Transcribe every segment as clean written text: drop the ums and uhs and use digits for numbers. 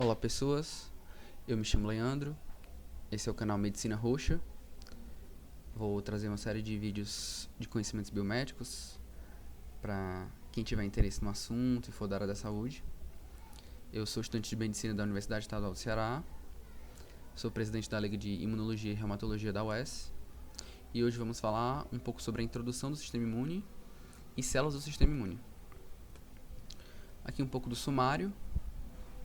Olá pessoas, eu me chamo Leandro, esse é o canal Medicina Roxa. Vou trazer uma série de vídeos de conhecimentos biomédicos para quem tiver interesse no assunto e for da área da saúde. Eu sou estudante de Medicina da Universidade Estadual do Ceará, sou presidente da Liga de Imunologia e Reumatologia da UES e hoje vamos falar um pouco sobre a introdução do sistema imune e células do sistema imune. Aqui um pouco do sumário.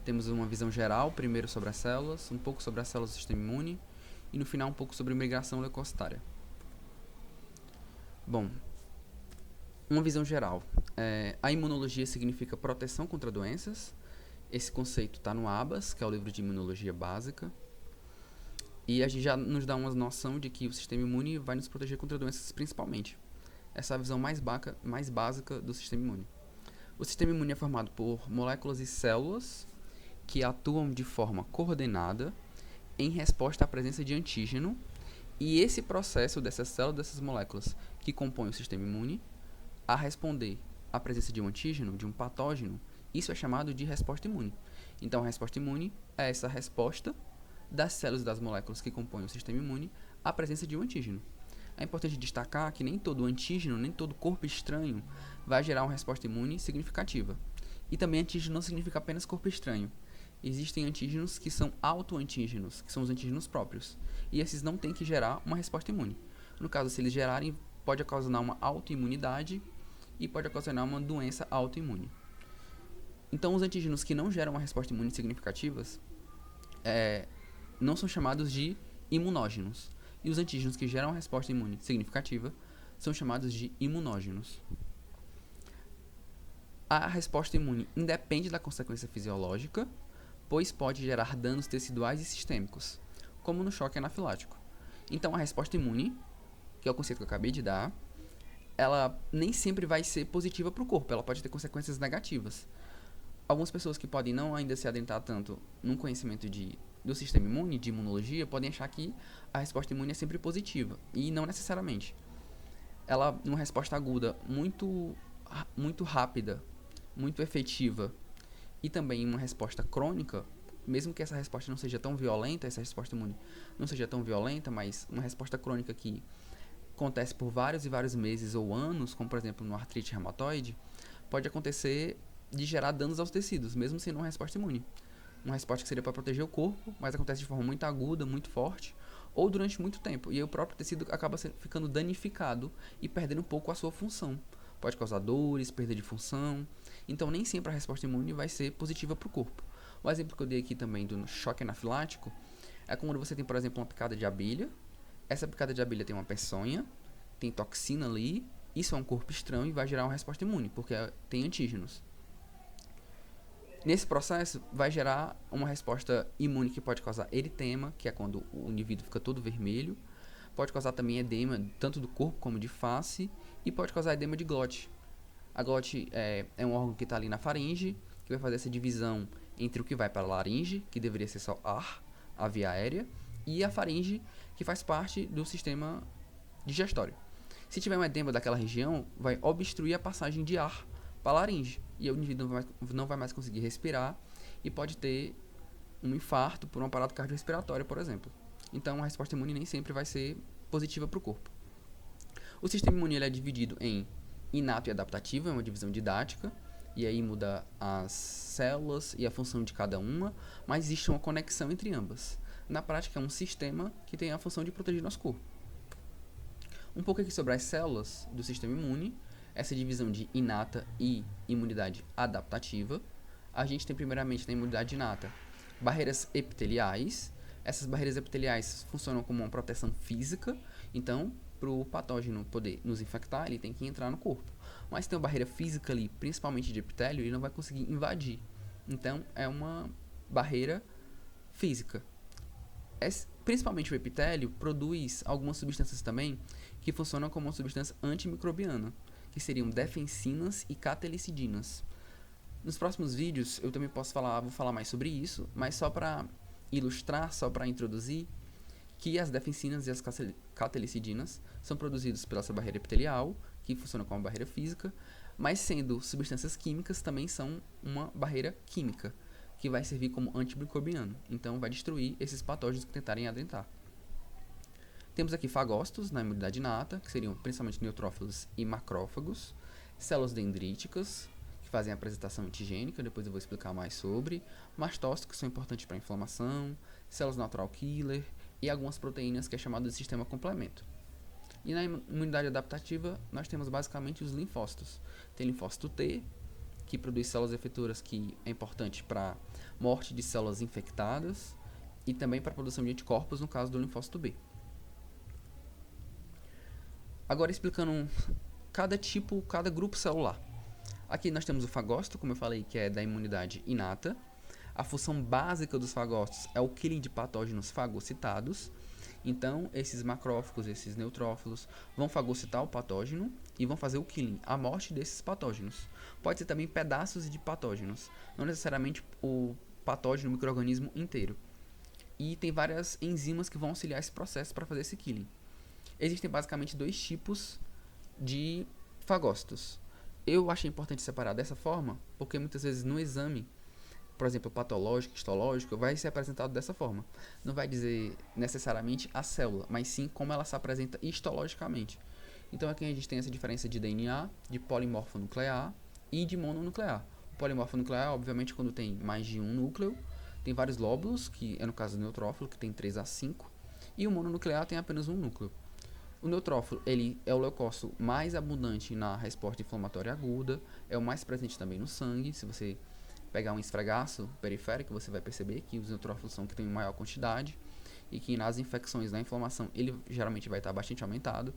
Temos uma visão geral, primeiro sobre as células, um pouco sobre as células do sistema imune e no final um pouco sobre migração leucocitária. Bom, uma visão geral. A imunologia significa proteção contra doenças. Esse conceito está no ABAS, que é o livro de imunologia básica. E a gente já nos dá uma noção de que o sistema imune vai nos proteger contra doenças principalmente. Essa é a visão mais básica do sistema imune. O sistema imune é formado por moléculas e células que atuam de forma coordenada em resposta à presença de antígeno, e esse processo dessas células, dessas moléculas que compõem o sistema imune, a responder à presença de um antígeno, de um patógeno, isso é chamado de resposta imune. Então, a resposta imune é essa resposta das células e das moléculas que compõem o sistema imune à presença de um antígeno. É importante destacar que nem todo antígeno, nem todo corpo estranho vai gerar uma resposta imune significativa. E também antígeno não significa apenas corpo estranho. Existem antígenos que são autoantígenos, que são os antígenos próprios. E esses não têm que gerar uma resposta imune. No caso, se eles gerarem, pode ocasionar uma autoimunidade e pode ocasionar uma doença autoimune. Então, os antígenos que não geram uma resposta imune significativas não são chamados de imunógenos. E os antígenos que geram uma resposta imune significativa são chamados de imunógenos. A resposta imune independe da consequência fisiológica, pois pode gerar danos teciduais e sistêmicos, como no choque anafilático. Então, a resposta imune, que é o conceito que eu acabei de dar, ela nem sempre vai ser positiva para o corpo, ela pode ter consequências negativas. Algumas pessoas que podem não ainda se adentrar tanto num conhecimento do sistema imune, de imunologia, podem achar que a resposta imune é sempre positiva, e não necessariamente. Ela, numa resposta aguda muito rápida, muito efetiva, e também uma resposta crônica, mesmo que essa resposta não seja tão violenta, essa resposta imune não seja tão violenta, mas uma resposta crônica que acontece por vários e vários meses ou anos, como por exemplo no artrite reumatoide, pode acontecer de gerar danos aos tecidos, mesmo sendo uma resposta imune. Uma resposta que seria para proteger o corpo, mas acontece de forma muito aguda, muito forte, ou durante muito tempo, e aí o próprio tecido acaba ficando danificado e perdendo um pouco a sua função. Pode causar dores, perda de função. Então, nem sempre a resposta imune vai ser positiva para o corpo. O exemplo que eu dei aqui também do choque anafilático é quando você tem, por exemplo, uma picada de abelha. Essa picada de abelha tem uma peçonha, tem toxina ali. Isso é um corpo estranho e vai gerar uma resposta imune, porque tem antígenos. Nesse processo, vai gerar uma resposta imune que pode causar eritema, que é quando o indivíduo fica todo vermelho. Pode causar também edema, tanto do corpo como de face, e pode causar edema de glote. A glote é um órgão que está ali na faringe, que vai fazer essa divisão entre o que vai para a laringe, que deveria ser só ar, a via aérea, e a faringe, que faz parte do sistema digestório. Se tiver um edema daquela região, vai obstruir a passagem de ar para a laringe, e o indivíduo não vai mais conseguir respirar e pode ter um infarto por um aparato cardiorrespiratório, por exemplo. Então, a resposta imune nem sempre vai ser positiva para o corpo. O sistema imune é dividido em inato e adaptativo, é uma divisão didática, e aí muda as células e a função de cada uma, mas existe uma conexão entre ambas. Na prática, é um sistema que tem a função de proteger nosso corpo. Um pouco aqui sobre as células do sistema imune, essa divisão de inata e imunidade adaptativa. A gente tem primeiramente na imunidade inata barreiras epiteliais. Essas barreiras epiteliais funcionam como uma proteção física, então, para o patógeno poder nos infectar, ele tem que entrar no corpo. Mas se tem uma barreira física ali, principalmente de epitélio, ele não vai conseguir invadir. Então, é uma barreira física. Principalmente o epitélio produz algumas substâncias também que funcionam como uma substância antimicrobiana, que seriam defensinas e catalicidinas. Nos próximos vídeos eu também vou falar mais sobre isso, mas só para ilustrar, só para introduzir, que as defensinas e as catalicidinas são produzidos pela essa barreira epitelial, que funciona como uma barreira física, mas sendo substâncias químicas também são uma barreira química. que vai servir como antimicrobiano. Então, vai destruir esses patógenos que tentarem adentrar. Temos aqui fagócitos na imunidade inata, que seriam principalmente neutrófilos e macrófagos, células dendríticas, que fazem a apresentação antigênica, depois eu vou explicar mais sobre, mastócitos, que são importantes para a inflamação, células natural killer e algumas proteínas, que é chamado de sistema complemento. E na imunidade adaptativa, nós temos basicamente os linfócitos. Tem linfócito T, que produz células efetoras, que é importante para morte de células infectadas e também para a produção de anticorpos no caso do linfócito B. Agora explicando cada tipo, cada grupo celular. Aqui nós temos o fagócito, como eu falei, que é da imunidade inata. A função básica dos fagócitos é o killing de patógenos fagocitados. Então, esses macrófagos, esses neutrófilos, vão fagocitar o patógeno e vão fazer o killing, a morte desses patógenos. Pode ser também pedaços de patógenos, não necessariamente o patógeno, o micro-organismo inteiro. E tem várias enzimas que vão auxiliar esse processo para fazer esse killing. Existem basicamente dois tipos de fagócitos. Eu achei importante separar dessa forma, porque muitas vezes no exame, por exemplo, patológico, histológico, vai ser apresentado dessa forma. Não vai dizer necessariamente a célula, mas sim como ela se apresenta histologicamente. Então aqui a gente tem essa diferença de DNA, de polimorfonuclear e de mononuclear. O polimorfonuclear, obviamente, quando tem mais de um núcleo, tem vários lóbulos, que é no caso do neutrófilo, que tem 3 a 5, e o mononuclear tem apenas um núcleo. O neutrófilo, ele é o leucócito mais abundante na resposta inflamatória aguda, é o mais presente também no sangue. Se você pegar um esfregaço periférico, você vai perceber que os neutrófilos são que têm maior quantidade e que nas infecções, na inflamação, ele geralmente vai estar bastante aumentado.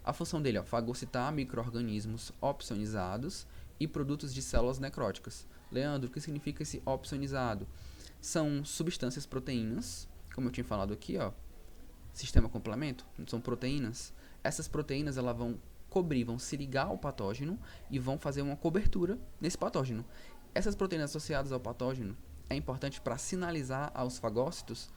A função dele é fagocitar micro-organismos opsonizados e produtos de células necróticas. Leandro, o que significa esse opsonizado? São substâncias proteínas, como eu tinha falado aqui, ó, sistema complemento, são proteínas. Essas proteínas elas vão cobrir, vão se ligar ao patógeno e vão fazer uma cobertura nesse patógeno. Essas proteínas associadas ao patógeno é importante para sinalizar aos fagócitos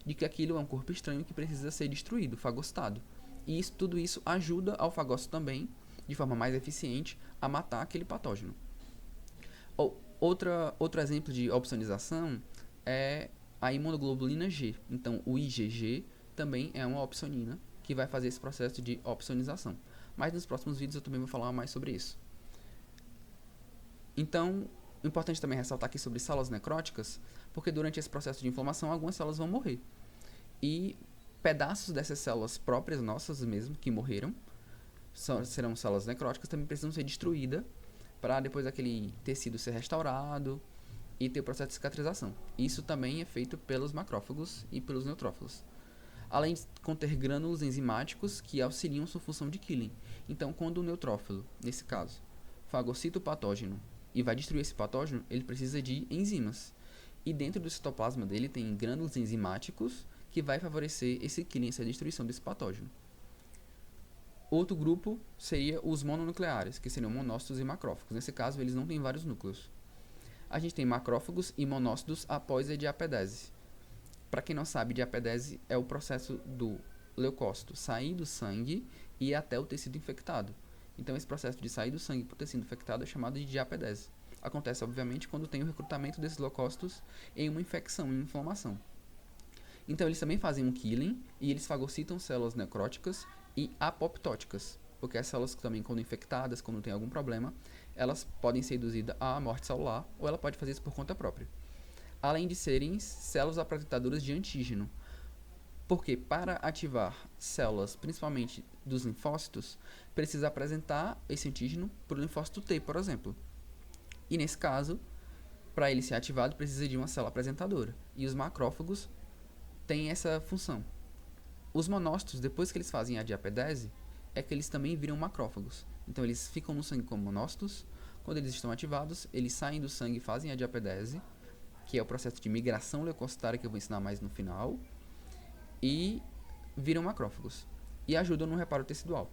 de que aquilo é um corpo estranho que precisa ser destruído, fagocitado. E tudo isso ajuda ao fagócito também, de forma mais eficiente, a matar aquele patógeno. Outro exemplo de opsonização é a imunoglobulina G. Então, o IgG também é uma opsonina que vai fazer esse processo de opsonização. Mas nos próximos vídeos eu também vou falar mais sobre isso. Então, é importante também ressaltar aqui sobre células necróticas, porque durante esse processo de inflamação algumas células vão morrer. E pedaços dessas células próprias nossas mesmo, que morreram, serão células necróticas, também precisam ser destruídas para depois aquele tecido ser restaurado e ter o processo de cicatrização. Isso também é feito pelos macrófagos e pelos neutrófilos. Além de conter grânulos enzimáticos que auxiliam sua função de killing. Então, quando o neutrófilo, nesse caso, fagocita o patógeno e vai destruir esse patógeno, ele precisa de enzimas. E dentro do citoplasma dele tem grânulos enzimáticos que vai favorecer esse killing, essa destruição desse patógeno. Outro grupo seria os mononucleares, que seriam monócitos e macrófagos. Nesse caso, eles não têm vários núcleos. A gente tem macrófagos e monócitos após a diapedese. Para quem não sabe, diapedese é o processo do leucócito sair do sangue e ir até o tecido infectado. Então, esse processo de sair do sangue para o tecido infectado é chamado de diapedese. Acontece, obviamente, quando tem o recrutamento desses leucócitos em uma infecção, em uma inflamação. Então, eles também fazem um killing e eles fagocitam células necróticas e apoptóticas, porque as células também, quando infectadas, quando tem algum problema, elas podem ser induzidas à morte celular ou ela pode fazer isso por conta própria. Além de serem células apresentadoras de antígeno. Porque para ativar células, principalmente dos linfócitos, precisa apresentar esse antígeno para o linfócito T, por exemplo. E nesse caso, para ele ser ativado, precisa de uma célula apresentadora. E os macrófagos têm essa função. Os monócitos, depois que eles fazem a diapedese, é que eles também viram macrófagos. Então eles ficam no sangue como monócitos. Quando eles estão ativados, eles saem do sangue e fazem a diapedese, que é o processo de migração leucocitária que eu vou ensinar mais no final, e viram macrófagos e ajudam no reparo tecidual.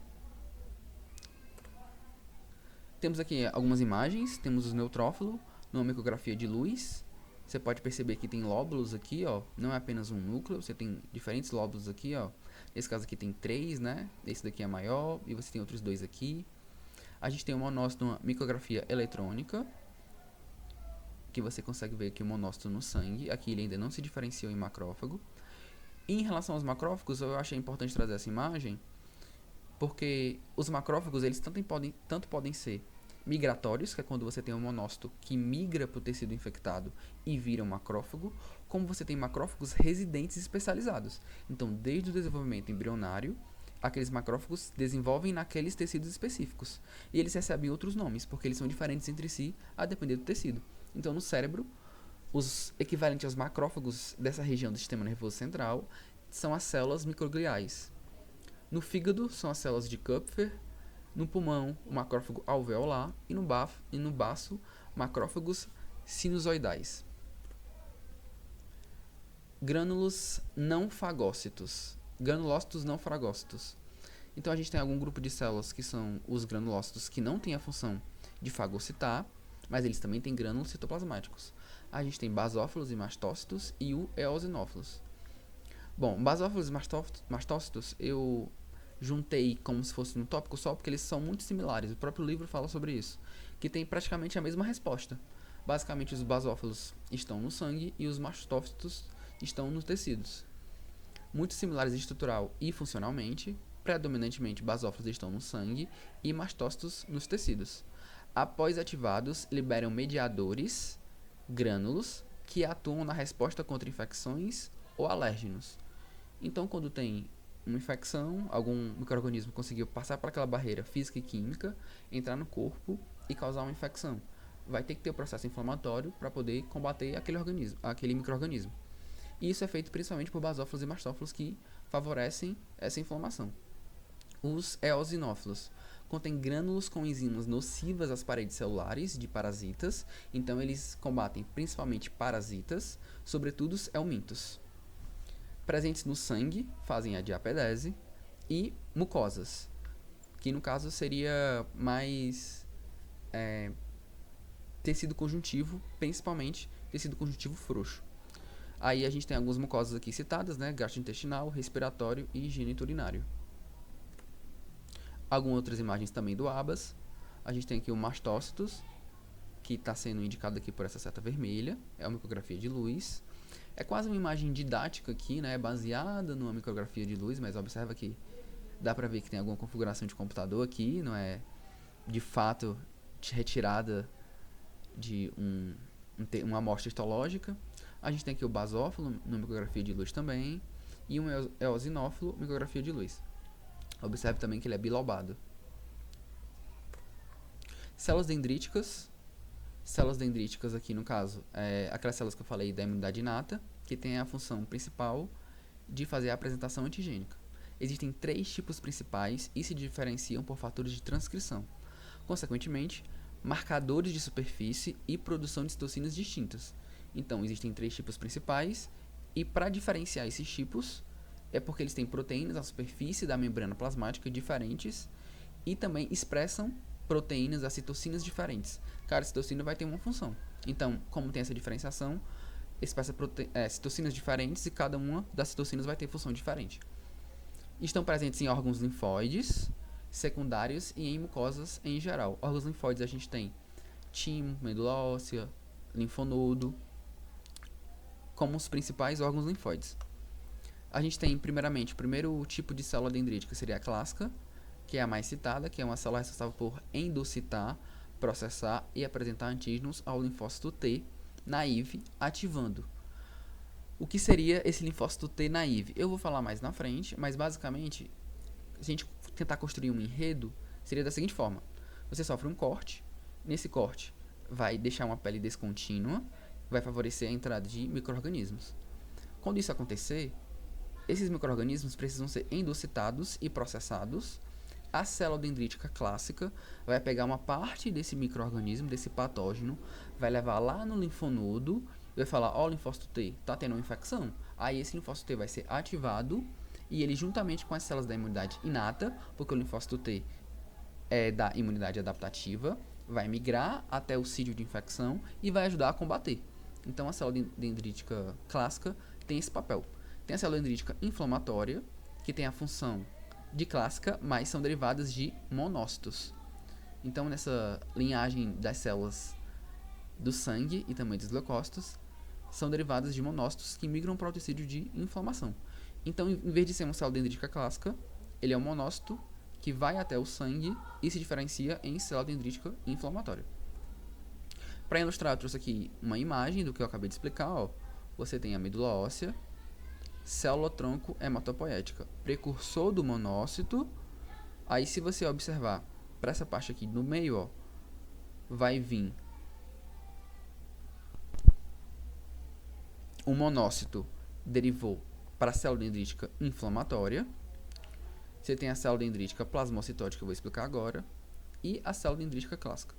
Temos aqui algumas imagens, temos os neutrófilos numa micrografia de luz. Você pode perceber que tem lóbulos aqui, ó, não é apenas um núcleo, você tem diferentes lóbulos aqui, ó. Nesse caso aqui tem 3, né? Esse daqui é maior e você tem outros 2 aqui. A gente tem um monócito numa micrografia eletrônica. que você consegue ver aqui o monócito no sangue. Aqui ele ainda não se diferenciou em macrófago. E em relação aos macrófagos, eu achei importante trazer essa imagem, porque os macrófagos, eles tanto podem ser migratórios, que é quando você tem um monócito que migra para o tecido infectado e vira um macrófago, como você tem macrófagos residentes especializados. Então, desde o desenvolvimento embrionário, aqueles macrófagos desenvolvem naqueles tecidos específicos. E eles recebem outros nomes, porque eles são diferentes entre si, a depender do tecido. Então, no cérebro, os equivalentes aos macrófagos dessa região do sistema nervoso central são as células microgliais. No fígado, são as células de Kupffer. No pulmão, o macrófago alveolar. E no baço, macrófagos sinusoidais. Grânulos não fagócitos. Granulócitos não fagócitos. Então, a gente tem algum grupo de células que são os granulócitos que não têm a função de fagocitar, mas eles também têm grânulos citoplasmáticos. A gente tem basófilos e mastócitos e o eosinófilos. Bom, basófilos e mastócitos eu juntei como se fosse um tópico só, porque eles são muito similares. O próprio livro fala sobre isso, que tem praticamente a mesma resposta. Basicamente, os basófilos estão no sangue e os mastócitos estão nos tecidos. Muito similares estrutural e funcionalmente, predominantemente basófilos estão no sangue e mastócitos nos tecidos. Após ativados, liberam mediadores, grânulos, que atuam na resposta contra infecções ou alérgenos. Então, quando tem uma infecção, algum micro-organismo conseguiu passar por aquela barreira física e química, entrar no corpo e causar uma infecção. Vai ter que ter o processo inflamatório para poder combater aquele micro-organismo. E isso é feito principalmente por basófilos e mastófilos que favorecem essa inflamação. Os eosinófilos contêm grânulos com enzimas nocivas às paredes celulares de parasitas, então eles combatem principalmente parasitas, sobretudo os helmintos. Presentes no sangue, fazem a diapedese, e mucosas, que no caso seria mais tecido conjuntivo, principalmente tecido conjuntivo frouxo. Aí a gente tem algumas mucosas aqui citadas, né? Gastrointestinal, respiratório e geniturinário. Algumas outras imagens também do ABAS. A gente tem aqui o mastócitos, que está sendo indicado aqui por essa seta vermelha. É uma micrografia de luz. É quase uma imagem didática aqui, né? Baseada numa micrografia de luz, mas observa que dá para ver que tem alguma configuração de computador aqui. Não é de fato retirada de uma amostra histológica. A gente tem aqui o basófilo, numa micrografia de luz também. E um eosinófilo, micrografia de luz. Observe também que ele é bilobado. Células dendríticas. Células dendríticas aqui, no caso, aquelas células que eu falei da imunidade inata, que tem a função principal de fazer a apresentação antigênica. Existem 3 tipos principais e se diferenciam por fatores de transcrição. Consequentemente, marcadores de superfície e produção de citocinas distintas. Então, existem 3 tipos principais e para diferenciar esses tipos é porque eles têm proteínas na superfície da membrana plasmática diferentes e também expressam proteínas, as citocinas diferentes. Cada citocina vai ter uma função. Então, como tem essa diferenciação, expressa citocinas diferentes e cada uma das citocinas vai ter função diferente. Estão presentes em órgãos linfóides, secundários e em mucosas em geral. Órgãos linfóides a gente tem timo, medula óssea, linfonodo, como os principais órgãos linfóides. A gente tem, primeiramente, o primeiro tipo de célula dendrítica seria a clássica, que é a mais citada, que é uma célula responsável por endocitar, processar e apresentar antígenos ao linfócito T naive, ativando. O que seria esse linfócito T naive? Eu vou falar mais na frente, mas basicamente, se a gente tentar construir um enredo, seria da seguinte forma. Você sofre um corte, nesse corte vai deixar uma pele descontínua, vai favorecer a entrada de micro-organismos. Quando isso acontecer, esses micro-organismos precisam ser endocitados e processados. A célula dendrítica clássica vai pegar uma parte desse micro-organismo, desse patógeno, vai levar lá no linfonodo e vai falar, ó, o linfócito T está tendo uma infecção. Aí esse linfócito T vai ser ativado e ele, juntamente com as células da imunidade inata, porque o linfócito T é da imunidade adaptativa, vai migrar até o sítio de infecção e vai ajudar a combater. Então a célula dendrítica clássica tem esse papel. Tem a célula dendrítica inflamatória, que tem a função de clássica, mas são derivadas de monócitos. Então, nessa linhagem das células do sangue e também dos leucócitos são derivadas de monócitos que migram para o tecido de inflamação. Então, em vez de ser uma célula dendrítica clássica, ele é um monócito que vai até o sangue e se diferencia em célula dendrítica inflamatória. Para ilustrar, eu trouxe aqui uma imagem do que eu acabei de explicar. Ó. Você tem a medula óssea, célula-tronco hematopoética, precursor do monócito. Aí, se você observar para essa parte aqui no meio, ó, vai vir o monócito derivou para a célula dendrítica inflamatória. Você tem a célula dendrítica plasmocitótica, que eu vou explicar agora, e a célula dendrítica clássica.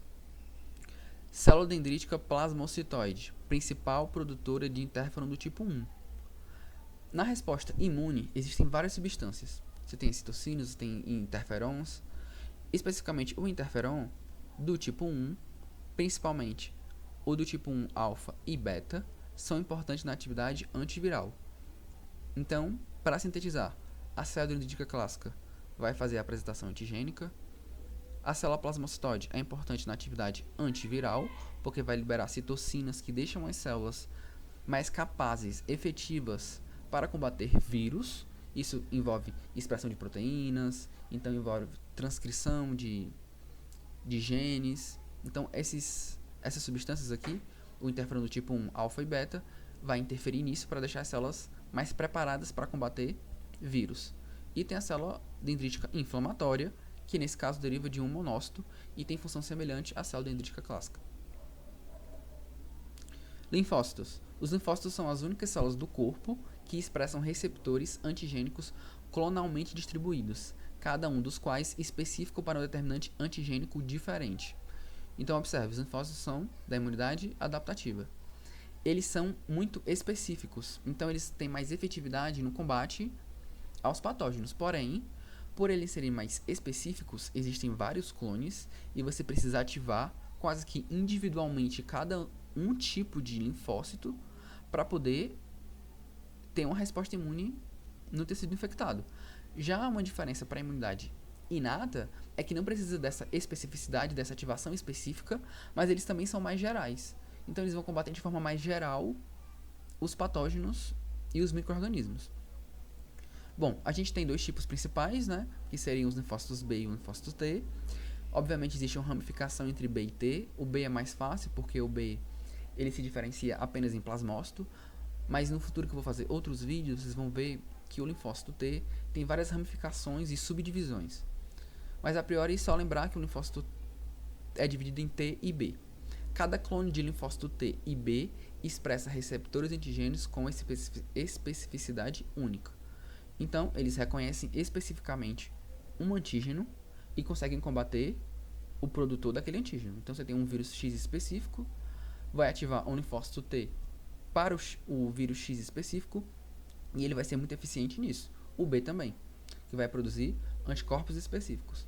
Célula dendrítica plasmocitoide, principal produtora de interferon do tipo 1. Na resposta imune, existem várias substâncias. Você tem citocinas, você tem interferons, especificamente o interferon do tipo 1, principalmente o do tipo 1 alfa e beta, são importantes na atividade antiviral. Então, para sintetizar, a célula dendrítica clássica vai fazer a apresentação antigênica. A célula plasmocitoide é importante na atividade antiviral, porque vai liberar citocinas que deixam as células mais capazes, efetivas, para combater vírus. Isso envolve expressão de proteínas, então envolve transcrição de genes. Então, essas substâncias aqui, o interferon do tipo 1 alfa e beta, vai interferir nisso para deixar as células mais preparadas para combater vírus. E tem a célula dendrítica inflamatória, que nesse caso deriva de um monócito e tem função semelhante à célula dendrítica clássica. Linfócitos. Os linfócitos são as únicas células do corpo que expressam receptores antigênicos clonalmente distribuídos, cada um dos quais específico para um determinante antigênico diferente. Então, observe, os linfócitos são da imunidade adaptativa. Eles são muito específicos, então eles têm mais efetividade no combate aos patógenos. Porém, por eles serem mais específicos, existem vários clones e você precisa ativar quase que individualmente cada um tipo de linfócito para poder ter uma resposta imune no tecido infectado. Já uma diferença para a imunidade inata é que não precisa dessa especificidade, dessa ativação específica, mas eles também são mais gerais. Então eles vão combater de forma mais geral os patógenos e os micro-organismos. Bom, a gente tem dois tipos principais, né? Que seriam os linfócitos B e o linfócito T. Obviamente existe uma ramificação entre B e T. O B é mais fácil porque o B ele se diferencia apenas em plasmócito. Mas no futuro que eu vou fazer outros vídeos, vocês vão ver que o linfócito T tem várias ramificações e subdivisões. Mas a priori, só lembrar que o linfócito é dividido em T e B. Cada clone de linfócito T e B expressa receptores antigênicos com especificidade única. Então, eles reconhecem especificamente um antígeno e conseguem combater o produtor daquele antígeno. Então, você tem um vírus X específico, vai ativar um linfócito T para o vírus X específico e ele vai ser muito eficiente nisso. O B também, que vai produzir anticorpos específicos.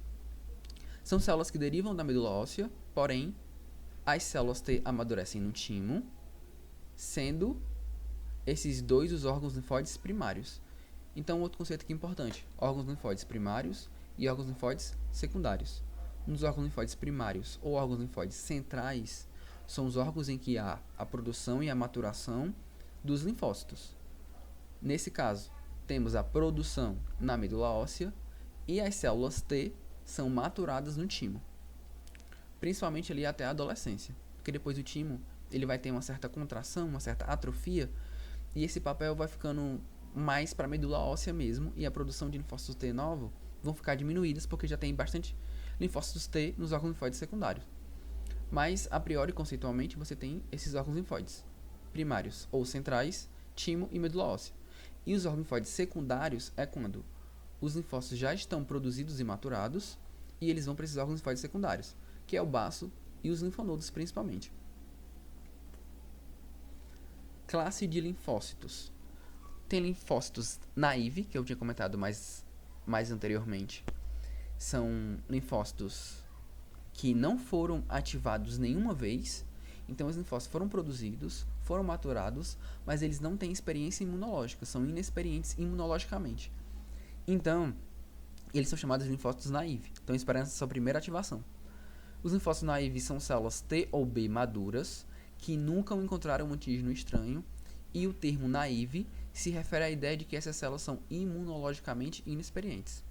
São células que derivam da medula óssea, porém, as células T amadurecem no timo, sendo esses dois os órgãos linfóides primários. Então, outro conceito aqui importante: órgãos linfóides primários e órgãos linfóides secundários. Nos órgãos linfóides primários ou órgãos linfóides centrais, são os órgãos em que há a produção e a maturação dos linfócitos. Nesse caso, temos a produção na medula óssea e as células T são maturadas no timo, principalmente ali até a adolescência, porque depois do timo ele vai ter uma certa contração, uma certa atrofia, e esse papel vai ficando mais para a medula óssea mesmo, e a produção de linfócitos T novo vão ficar diminuídas porque já tem bastante linfócitos T nos órgãos linfóides secundários. Mas, a priori, conceitualmente, você tem esses órgãos linfóides primários ou centrais, timo e medula óssea. E os órgãos linfóides secundários é quando os linfócitos já estão produzidos e maturados e eles vão para esses órgãos linfóides secundários, que é o baço e os linfonodos principalmente. Classe de linfócitos. Tem linfócitos naive, que eu tinha comentado mais anteriormente. São linfócitos que não foram ativados nenhuma vez. Então, os linfócitos foram produzidos, foram maturados, mas eles não têm experiência imunológica, são inexperientes imunologicamente. Então, eles são chamados de linfócitos naive. Estão esperando a sua primeira ativação. Os linfócitos naive são células T ou B maduras, que nunca encontraram um antígeno estranho, e o termo naive se refere à ideia de que essas células são imunologicamente inexperientes.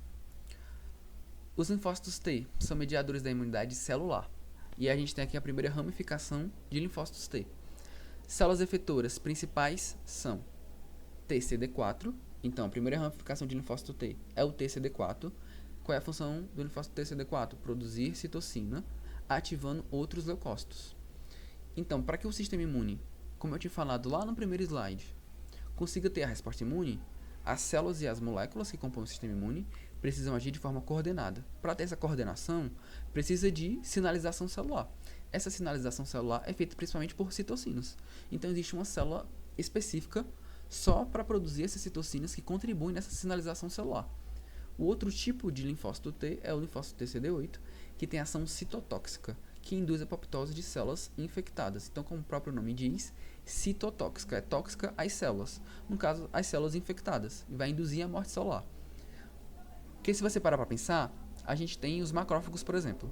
Os linfócitos T são mediadores da imunidade celular, e a gente tem aqui a primeira ramificação de linfócitos T. Células efetoras principais são TCD4, então a primeira ramificação de linfócito T é o TCD4. Qual é a função do linfócito TCD4? Produzir citocina, ativando outros leucócitos. Então, para que o sistema imune, como eu tinha falado lá no primeiro slide, consiga ter a resposta imune, as células e as moléculas que compõem o sistema imune precisam agir de forma coordenada. Para ter essa coordenação, precisa de sinalização celular. Essa sinalização celular é feita principalmente por citocinas. Então, existe uma célula específica só para produzir essas citocinas que contribuem nessa sinalização celular. O outro tipo de linfócito T é o linfócito TCD8, que tem ação citotóxica, que induz a apoptose de células infectadas. Então, como o próprio nome diz, citotóxica, é tóxica às células. No caso, as células infectadas, e vai induzir a morte celular. Porque se você parar para pensar, a gente tem os macrófagos, por exemplo.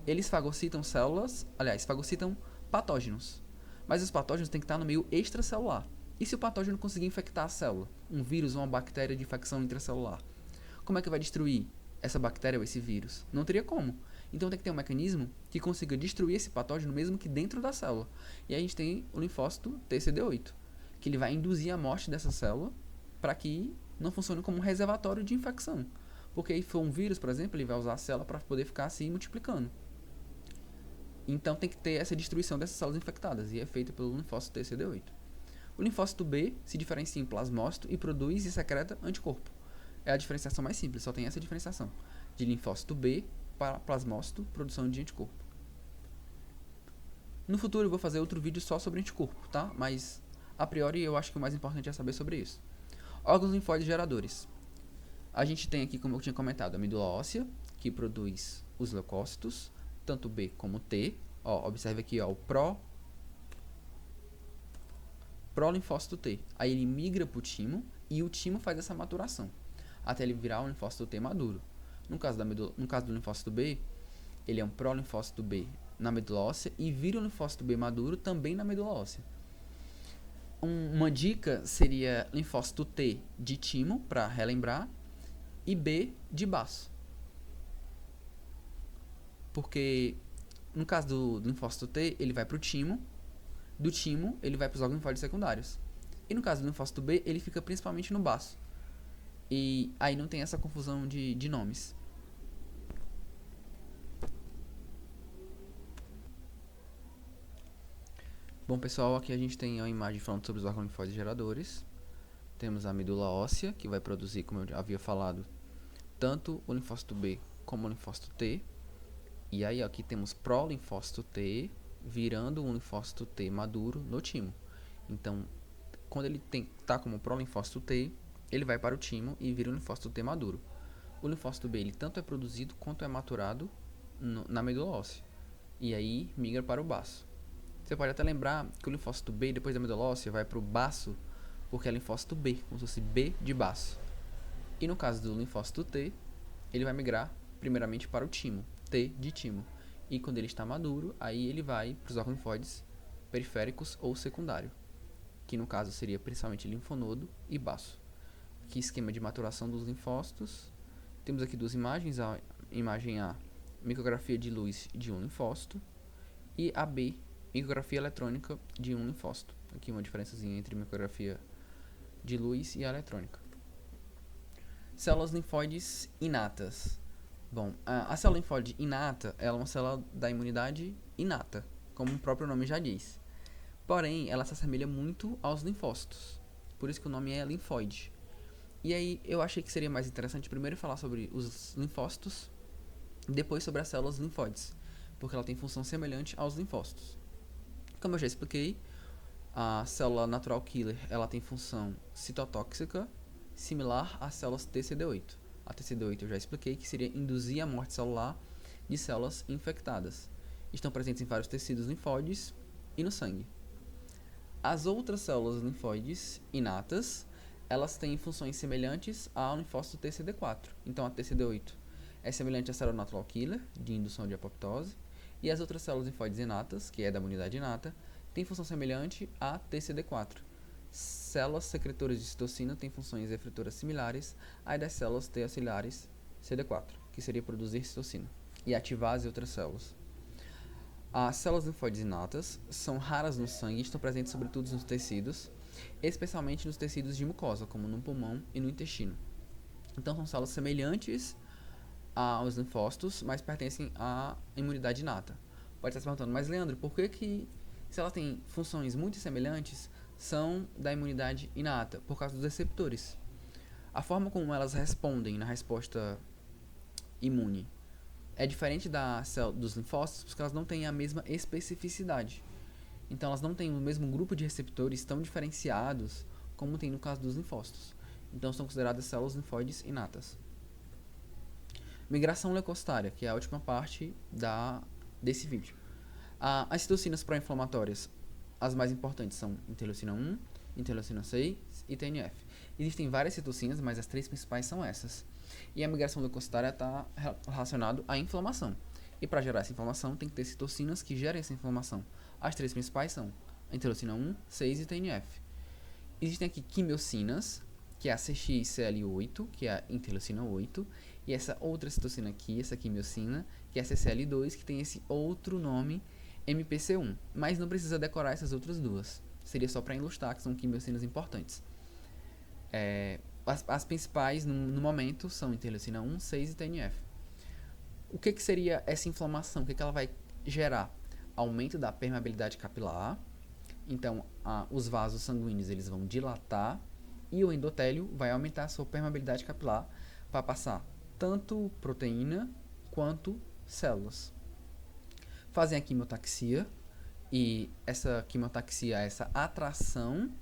Eles fagocitam células, aliás, fagocitam patógenos. Mas os patógenos têm que estar no meio extracelular. E se o patógeno conseguir infectar a célula? Um vírus ou uma bactéria de infecção intracelular? Como é que vai destruir essa bactéria ou esse vírus? Não teria como. Então tem que ter um mecanismo que consiga destruir esse patógeno mesmo que dentro da célula. E aí a gente tem o linfócito TCD8, que ele vai induzir a morte dessa célula para que não funcione como um reservatório de infecção. Porque se for um vírus, por exemplo, ele vai usar a célula para poder ficar assim multiplicando. Então tem que ter essa destruição dessas células infectadas, e é feita pelo linfócito TCD8. O linfócito B se diferencia em plasmócito e produz e secreta anticorpo. É a diferenciação mais simples, só tem essa diferenciação. De linfócito B para plasmócito, produção de anticorpo. No futuro eu vou fazer outro vídeo só sobre anticorpo, tá? Mas, a priori, eu acho que o mais importante é saber sobre isso. Órgãos linfóides geradores. A gente tem aqui, como eu tinha comentado, a medula óssea, que produz os leucócitos, tanto B como T. Ó, observe aqui, ó, o prolinfócito T. Aí ele migra para o timo e o timo faz essa maturação até ele virar um linfócito T maduro. No caso do linfócito B, ele é um prolinfócito B na medula óssea e vira um linfócito B maduro também na medula óssea. Uma dica seria linfócito T de timo, para relembrar, e B de baço. Porque no caso do linfócito T, ele vai para o timo, do timo ele vai para os órgãos linfóides secundários. E no caso do linfócito B, ele fica principalmente no baço. E aí não tem essa confusão de nomes. Bom, pessoal, aqui a gente tem a imagem falando sobre os órgãos linfóides geradores. Temos a medula óssea, que vai produzir, como eu havia falado, tanto o linfócito B como o linfócito T. E aí aqui temos prolinfócito T virando um linfócito T maduro no timo. Então, quando ele está como prolinfócito T, ele vai para o timo e vira um linfócito T maduro. O linfócito B ele tanto é produzido quanto é maturado na medula óssea. E aí migra para o baço. Você pode até lembrar que o linfócito B, depois da medula óssea, vai para o baço, porque é linfócito B, como se fosse B de baço. E no caso do linfócito T, ele vai migrar primeiramente para o timo, T de timo. E quando ele está maduro, aí ele vai para os órgãos linfóides periféricos ou secundário, que no caso seria principalmente linfonodo e baço. Aqui esquema de maturação dos linfócitos. Temos aqui duas imagens, a imagem A, micrografia de luz de um linfócito, e a B, micrografia eletrônica de um linfócito. Aqui uma diferençazinha entre micrografia de luz e a eletrônica. Células linfóides inatas. Bom, a célula linfóide inata ela é uma célula da imunidade inata, como o próprio nome já diz. Porém, ela se assemelha muito aos linfócitos, por isso que o nome é linfóide. E aí eu achei que seria mais interessante primeiro falar sobre os linfócitos, depois sobre as células linfóides, porque ela tem função semelhante aos linfócitos. Como eu já expliquei, a célula natural killer ela tem função citotóxica similar às células TCD8. A TCD8 eu já expliquei que seria induzir a morte celular de células infectadas. Estão presentes em vários tecidos linfóides e no sangue. As outras células linfóides inatas, elas têm funções semelhantes ao linfócito TCD4. Então a TCD8 é semelhante à célula natural killer, de indução de apoptose, e as outras células linfóides inatas, que é da imunidade inata, tem função semelhante a TCD4. Células secretoras de citocina têm funções efetoras similares às das células T auxiliares CD4, que seria produzir citocina e ativar as outras células. As células linfóides inatas são raras no sangue e estão presentes sobretudo nos tecidos, especialmente nos tecidos de mucosa, como no pulmão e no intestino. Então são células semelhantes aos linfócitos, mas pertencem à imunidade inata. Pode estar se perguntando, mas Leandro, por que se ela tem funções muito semelhantes, são da imunidade inata? Por causa dos receptores. A forma como elas respondem na resposta imune é diferente dos linfócitos, porque elas não têm a mesma especificidade. Então elas não têm o mesmo grupo de receptores tão diferenciados como tem no caso dos linfócitos. Então são consideradas células linfóides inatas. Migração leucocitária, que é a última parte desse vídeo. As citocinas pró-inflamatórias, as mais importantes são interleucina 1, interleucina 6 e TNF. Existem várias citocinas, mas as três principais são essas. E a migração leucocitária está relacionada à inflamação. E para gerar essa inflamação, tem que ter citocinas que gerem essa inflamação. As três principais são a interleucina 1, 6 e TNF. Existem aqui quimiocinas, que é a CXCL8, que é a interleucina 8, e essa outra citocina aqui, essa quimiocina, que é a CCL2, que tem esse outro nome, MPC1. Mas não precisa decorar essas outras duas. Seria só para ilustrar que são quimiocinas importantes. As principais no momento são interleucina 1, 6 e TNF. O que seria essa inflamação? O que ela vai gerar? Aumento da permeabilidade capilar. Então, os vasos sanguíneos eles vão dilatar e o endotélio vai aumentar a sua permeabilidade capilar para passar tanto proteína quanto células. Fazem a quimiotaxia, e essa quimiotaxia é essa atração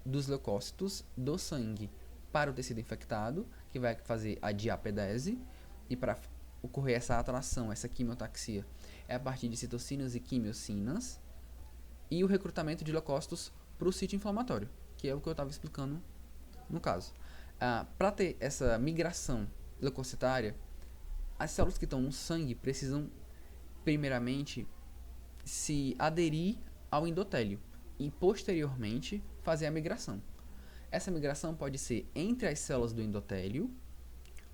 dos leucócitos do sangue para o tecido infectado, que vai fazer a diapedese, e para ocorrer essa atração, essa quimiotaxia, é a partir de citocinas e quimiocinas, e o recrutamento de leucócitos para o sítio inflamatório, que é o que eu estava explicando no caso. Para ter essa migração leucocitária, as células que estão no sangue precisam, primeiramente, se aderir ao endotélio e, posteriormente, fazer a migração. Essa migração pode ser entre as células do endotélio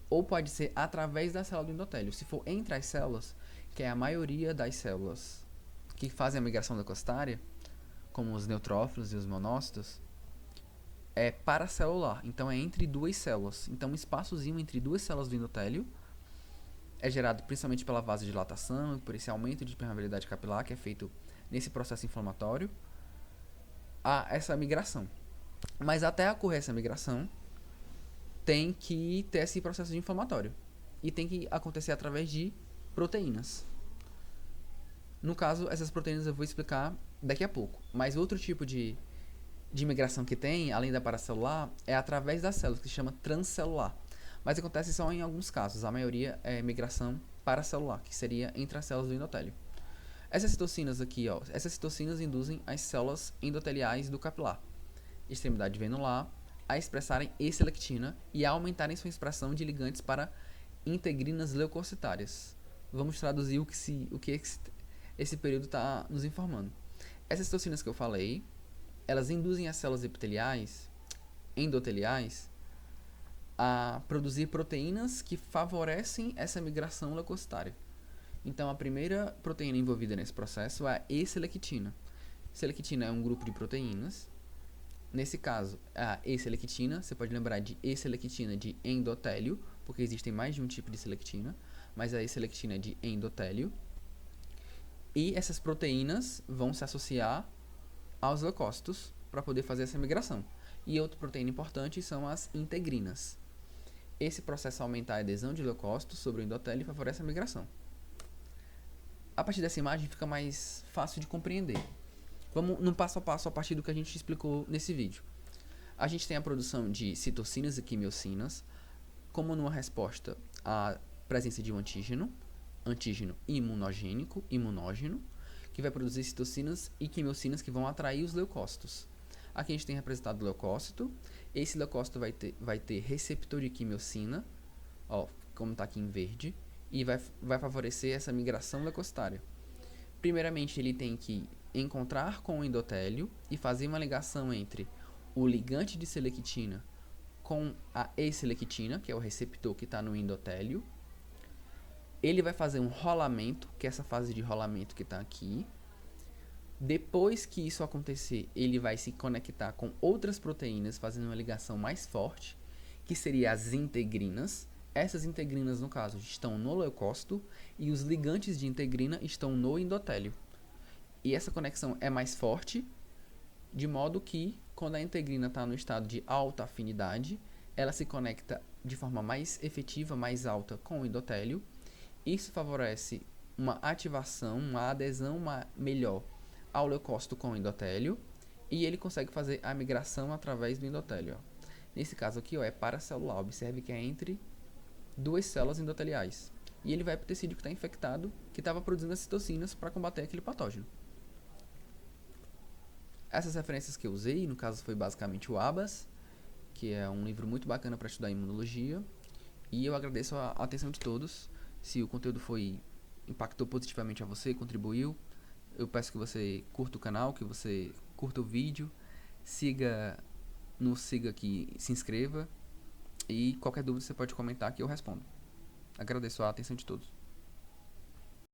ou pode ser através da célula do endotélio. Se for entre as células, que é a maioria das células que fazem a migração leucocitária, como os neutrófilos e os monócitos, é paracelular, então é entre duas células. Então um espaçozinho entre duas células do endotélio é gerado principalmente pela vasodilatação e por esse aumento de permeabilidade capilar que é feito nesse processo inflamatório, a essa migração. Mas até ocorrer essa migração, tem que ter esse processo de inflamatório. E tem que acontecer através de proteínas. No caso, essas proteínas eu vou explicar daqui a pouco. Mas outro tipo de migração que tem, além da paracelular, é através das células, que se chama transcelular. Mas acontece só em alguns casos. A maioria é migração paracelular, que seria entre as células do endotélio. Essas citocinas aqui, essas citocinas induzem as células endoteliais do capilar, extremidade venular, a expressarem E-selectina e a aumentarem sua expressão de ligantes para integrinas leucocitárias. Vamos traduzir o que esse período está nos informando. Essas citocinas que eu falei, elas induzem as células endoteliais a produzir proteínas que favorecem essa migração leucocitária. Então, a primeira proteína envolvida nesse processo é a E-selectina. Selectina é um grupo de proteínas. Nesse caso, a E-selectina, você pode lembrar de E-selectina de endotélio, porque existem mais de um tipo de selectina, mas a E-selectina é de endotélio. E essas proteínas vão se associar aos leucócitos para poder fazer essa migração. E outra proteína importante são as integrinas. Esse processo aumenta a adesão de leucócitos sobre o endotélio e favorece a migração. A partir dessa imagem fica mais fácil de compreender. Vamos no passo a passo a partir do que a gente explicou nesse vídeo. A gente tem a produção de citocinas e quimiocinas como numa resposta à presença de um antígeno imunógeno, que vai produzir citocinas e quimiocinas que vão atrair os leucócitos. Aqui a gente tem representado o leucócito. Esse leucócito vai ter receptor de quimiocina, como está aqui em verde, e vai favorecer essa migração leucocitária. Primeiramente, ele tem que encontrar com o endotélio e fazer uma ligação entre o ligante de selectina com a E-selectina, que é o receptor que está no endotélio. Ele vai fazer um rolamento, que é essa fase de rolamento que está aqui. Depois que isso acontecer, ele vai se conectar com outras proteínas, fazendo uma ligação mais forte, que seria as integrinas. Essas integrinas, no caso, estão no leucócito e os ligantes de integrina estão no endotélio. E essa conexão é mais forte, de modo que, quando a integrina está no estado de alta afinidade, ela se conecta de forma mais efetiva, mais alta com o endotélio. Isso favorece uma ativação, uma adesão melhor ao leucócito com o endotélio, e ele consegue fazer a migração através do endotélio. Nesse caso aqui, é paracelular. Observe que é entre duas células endoteliais. E ele vai para o tecido que está infectado, que estava produzindo as citocinas para combater aquele patógeno. Essas referências que eu usei, no caso, foi basicamente o ABAS, que é um livro muito bacana para estudar imunologia. E eu agradeço a atenção de todos. Se o conteúdo impactou positivamente a você, contribuiu, eu peço que você curta o canal, que você curta o vídeo, siga aqui, se inscreva, e qualquer dúvida você pode comentar que eu respondo. Agradeço a atenção de todos.